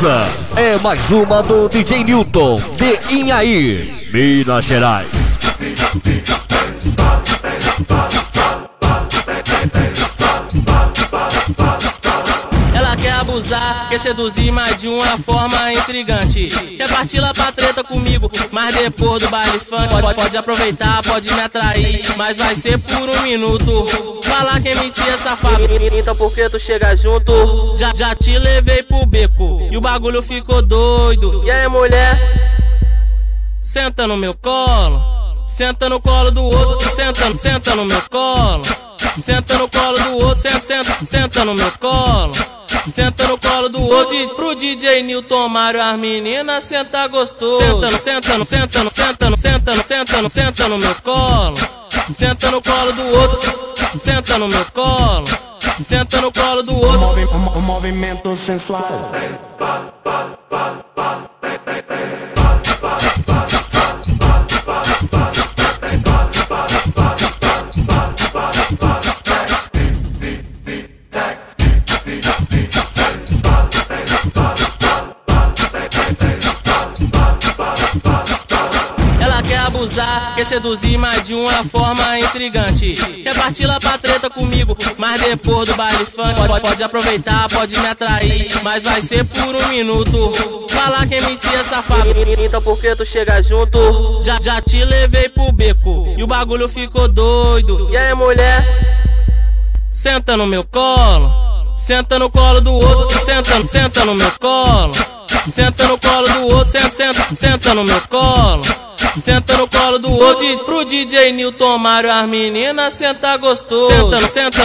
Essa é mais uma do DJ Newton de Inhaí, Minas Gerais. Ela quer abusar, quer seduzir, mas de uma forma intrigante. Quer partir lá pra treta comigo, mas depois do baile funk pode aproveitar, pode me atrair, mas vai ser por um minuto. Falar que MC é safado, então por que tu chega junto? Já te levei pro beco e o bagulho ficou doido. E aí, mulher? Senta no meu colo, senta no colo do outro, senta no meu colo. Senta no colo do outro, senta no meu colo. Senta no colo do outro, pro DJ Newton Mário, as meninas senta gostoso. Senta no meu colo. Senta no colo do outro, senta no meu colo. Senta no colo do outro. Movimento sensual. Quer seduzir, mas de uma forma intrigante. Quer partir lá pra treta comigo, mas depois do baile funk pode aproveitar, pode me atrair, mas vai ser por um minuto. Falar que MC é safado, então por que tu chega junto? Já te levei pro beco e o bagulho ficou doido. E aí, mulher? Senta no meu colo, senta no colo do outro, senta no meu colo. Senta no colo do outro, senta no meu colo. Senta no colo do outro, pro DJ Newton Mário, as meninas senta gostoso. Senta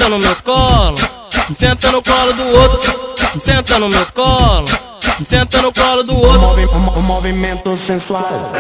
no meu colo. Senta no colo do outro, senta no meu colo. Senta no colo do outro. Movimento sensual.